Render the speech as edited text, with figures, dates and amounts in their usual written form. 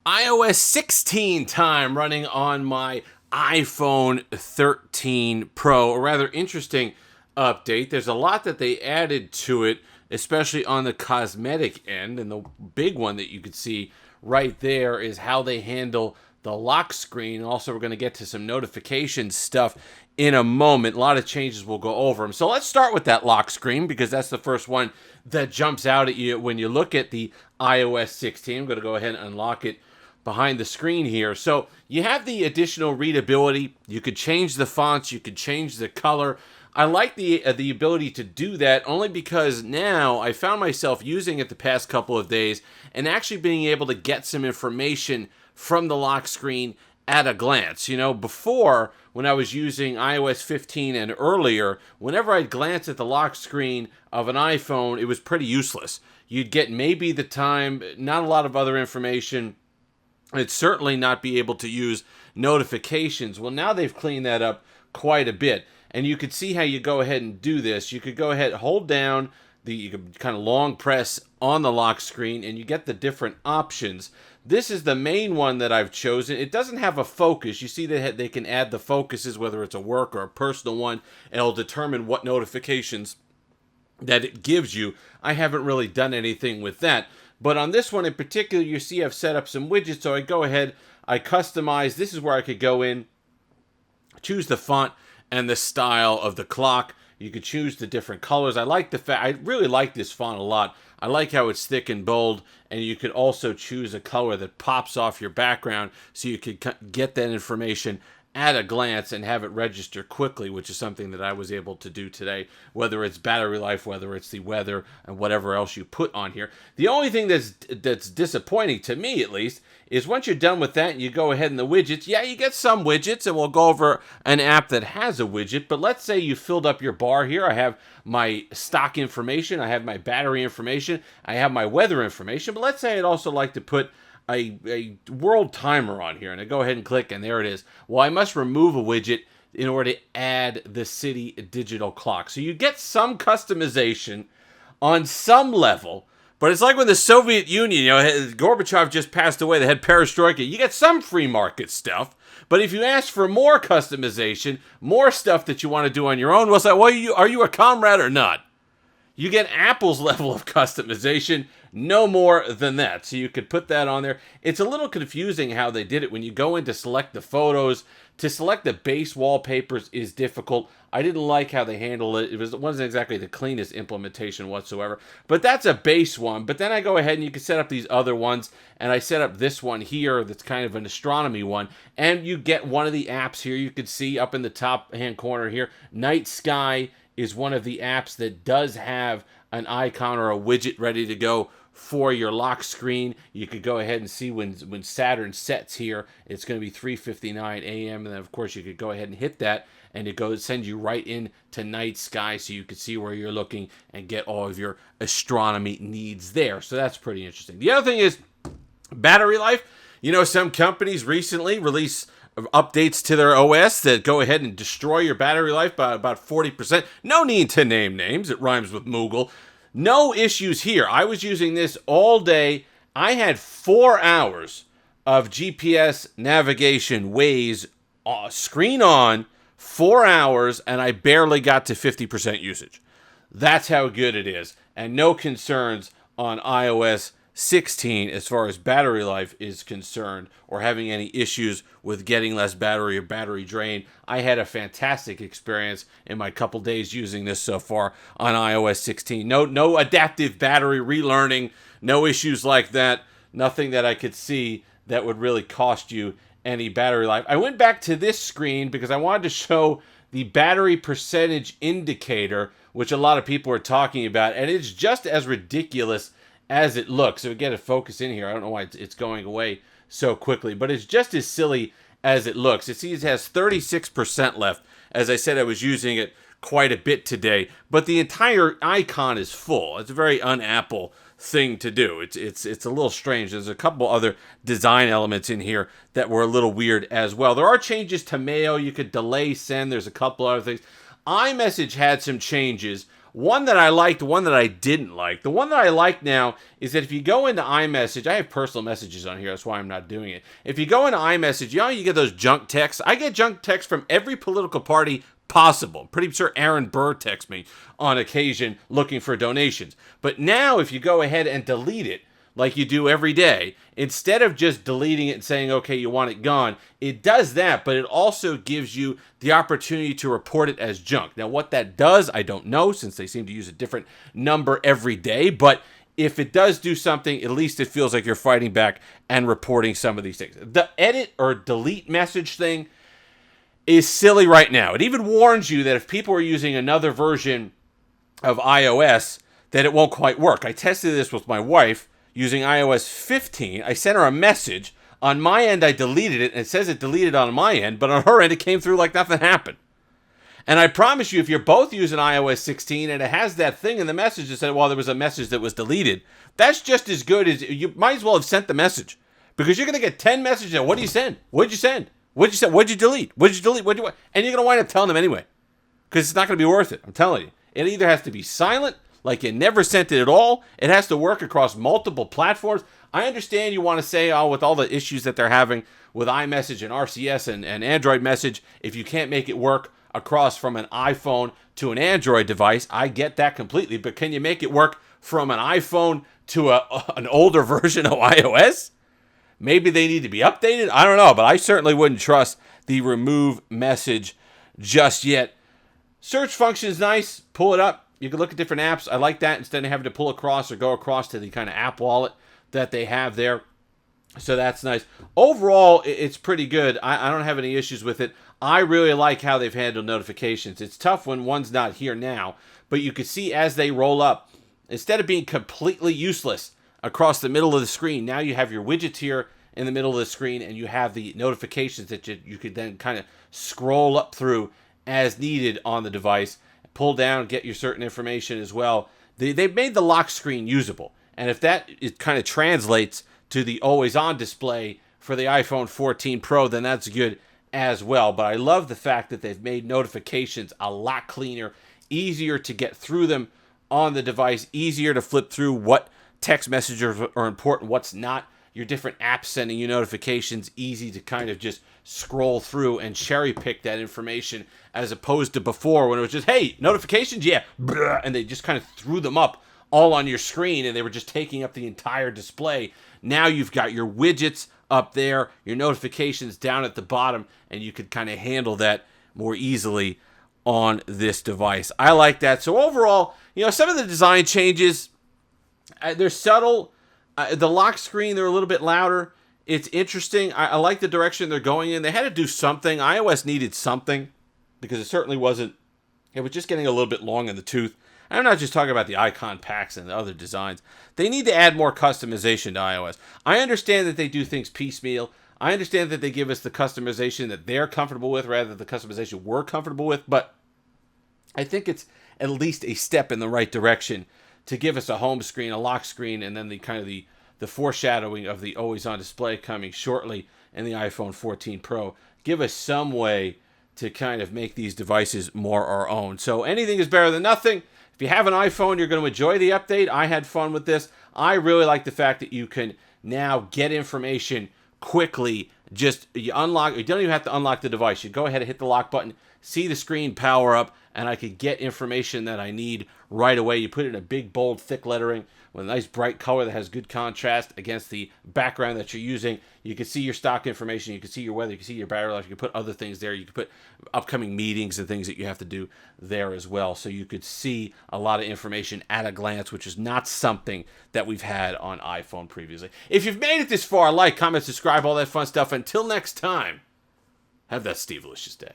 iOS 16 time running on my iPhone 13 Pro. A rather interesting update. There's a lot that they added to it, especially on the cosmetic end. And the big one that you could see right there is how they handle the lock screen. Also, we're going to get to some notification stuff in a moment. A lot of changes we'll go over them. So let's start with that lock screen because that's the first one that jumps out at you when you look at the iOS 16. I'm going to go ahead and unlock it behind the screen here. So you have the additional readability. You could change the fonts. You could change the color. I like the ability to do that only because now I found myself using it the past couple of days and actually being able to get some information from the lock screen at a glance. You know, before when I was using iOS 15 and earlier, whenever I'd glance at the lock screen of an iPhone, it was pretty useless. You'd get maybe the time, not a lot of other information. It'd certainly not be able to use notifications. Well, now they've cleaned that up quite a bit. And you could see how you go ahead and do this. You could go ahead, hold down, you could kind of long press on the lock screen, and you get the different options. This is the main one that I've chosen. It doesn't have a focus. You see that they can add the focuses, whether it's a work or a personal one, and it'll determine what notifications that it gives you. I haven't really done anything with that. But on this one in particular, you see I've set up some widgets. So I go ahead, I customize. This is where I could go in, choose the font and the style of the clock. You could choose the different colors. I really like this font a lot. I like how it's thick and bold, and you could also choose a color that pops off your background so you could get that information at a glance and have it register quickly, which is something that I was able to do today, whether it's battery life, whether it's the weather, and whatever else you put on here. The only thing that's disappointing, to me at least, is once you're done with that and you go ahead in the widgets, yeah, you get some widgets, and we'll go over an app that has a widget, but let's say you filled up your bar here. I have my stock information, I have my battery information, I have my weather information, but let's say I'd also like to put a world timer on here, and I go ahead and click, and there it is. Well, I must remove a widget in order to add the city digital clock. So you get some customization on some level, but it's like when the Soviet Union, Gorbachev just passed away, they had perestroika. You get some free market stuff, but if you ask for more customization, more stuff that you want to do on your own, well, it's like, well, are you a comrade or not? You get Apple's level of customization, no more than that. So you could put that on there. It's a little confusing how they did it. When you go in to select the photos, to select the base wallpapers is difficult. I didn't like how they handled it. It wasn't exactly the cleanest implementation whatsoever. But that's a base one. But then I go ahead and you can set up these other ones. And I set up this one here that's kind of an astronomy one. And you get one of the apps here. You could see up in the top hand corner here, Night Sky is one of the apps that does have an icon or a widget ready to go for your lock screen. You could go ahead and see when Saturn sets here, it's going to be 3:59 a.m. And then, of course, you could go ahead and hit that, and it sends you right into Night Sky so you could see where you're looking and get all of your astronomy needs there. So that's pretty interesting. The other thing is battery life. You know, some companies recently release updates to their OS that go ahead and destroy your battery life by about 40%. No need to name names. It rhymes with Moogle. No issues here. I was using this all day. I had 4 hours of GPS navigation, Waze, screen on, 4 hours, and I barely got to 50% usage. That's how good it is. And no concerns on iOS 16 as far as battery life is concerned or having any issues with getting less battery or battery drain. I had a fantastic experience in my couple days using this so far on iOS 16. No adaptive battery relearning, no issues like that, nothing that I could see that would really cost you any battery life. I went back to this screen because I wanted to show the battery percentage indicator, which a lot of people are talking about, and it's just as ridiculous as it looks. So again, a focus in here. I don't know why it's going away so quickly, but it's just as silly as it looks. It has 36% left. As I said, I was using it quite a bit today, but the entire icon is full. It's a very un-Apple thing to do. It's a little strange. There's a couple other design elements in here that were a little weird as well. There are changes to mail. You could delay send. There's a couple other things. iMessage had some changes. One that I liked, one that I didn't like. The one that I like now is that if you go into iMessage, I have personal messages on here, that's why I'm not doing it. If you go into iMessage, you know you get those junk texts? I get junk texts from every political party possible. I'm pretty sure Aaron Burr texts me on occasion looking for donations. But now if you go ahead and delete it, like you do every day, instead of just deleting it and saying, okay, you want it gone, it does that, but it also gives you the opportunity to report it as junk. Now, what that does, I don't know, since they seem to use a different number every day, but if it does do something, at least it feels like you're fighting back and reporting some of these things. The edit or delete message thing is silly right now. It even warns you that if people are using another version of iOS, that it won't quite work. I tested this with my wife, using iOS 15, I sent her a message. On my end, I deleted it, and it says it deleted on my end, but on her end, it came through like nothing happened. And I promise you, if you're both using iOS 16 and it has that thing in the message that said, well, there was a message that was deleted, that's just as good as, you might as well have sent the message. Because you're going to get 10 messages. What do you send? What'd you send? What'd you send? What'd you delete? What'd you delete? What'd you... And you're going to wind up telling them anyway. Because it's not going to be worth it. I'm telling you. It either has to be silent, like you never sent it at all. It has to work across multiple platforms. I understand you want to say, oh, with all the issues that they're having with iMessage and RCS and Android Message, if you can't make it work across from an iPhone to an Android device, I get that completely. But can you make it work from an iPhone to an older version of iOS? Maybe they need to be updated. I don't know, but I certainly wouldn't trust the remove message just yet. Search function is nice. Pull it up. You can look at different apps. I like that instead of having to pull across or go across to the kind of app wallet that they have there. So that's nice. Overall, it's pretty good. I don't have any issues with it. I really like how they've handled notifications. It's tough when one's not here now, but you can see as they roll up, instead of being completely useless across the middle of the screen, now you have your widgets here in the middle of the screen, and you have the notifications that you could then kind of scroll up through as needed on the device. Pull down, get your certain information as well. They've made the lock screen usable. And if that it kind of translates to the always-on display for the iPhone 14 Pro, then that's good as well. But I love the fact that they've made notifications a lot cleaner, easier to get through them on the device, easier to flip through what text messages are important, what's not. Your different apps sending you notifications, easy to kind of just scroll through and cherry pick that information, as opposed to before when it was just, hey, notifications, yeah, and they just kind of threw them up all on your screen and they were just taking up the entire display. Now you've got your widgets up there, your notifications down at the bottom, and you could kind of handle that more easily on this device. I like that. So overall, some of the design changes, they're subtle. The lock screen, they're a little bit louder. It's interesting. I like the direction they're going in. They had to do something. iOS needed something because it certainly wasn't. It was just getting a little bit long in the tooth. I'm not just talking about the icon packs and the other designs. They need to add more customization to iOS. I understand that they do things piecemeal. I understand that they give us the customization that they're comfortable with rather than the customization we're comfortable with. But I think it's at least a step in the right direction to give us a home screen, a lock screen, and then the kind of the foreshadowing of the always-on display coming shortly in the iPhone 14 Pro. Give us some way to kind of make these devices more our own. So anything is better than nothing. If you have an iPhone, you're going to enjoy the update. I had fun with this. I really like the fact that you can now get information quickly. You unlock. You don't even have to unlock the device. You go ahead and hit the lock button, see the screen power up, and I could get information that I need right away. You put it in a big, bold, thick lettering with a nice bright color that has good contrast against the background that you're using. You can see your stock information. You can see your weather. You can see your battery life. You can put other things there. You can put upcoming meetings and things that you have to do there as well. So you could see a lot of information at a glance, which is not something that we've had on iPhone previously. If you've made it this far, like, comment, subscribe, all that fun stuff. Until next time, have that Steve-licious day.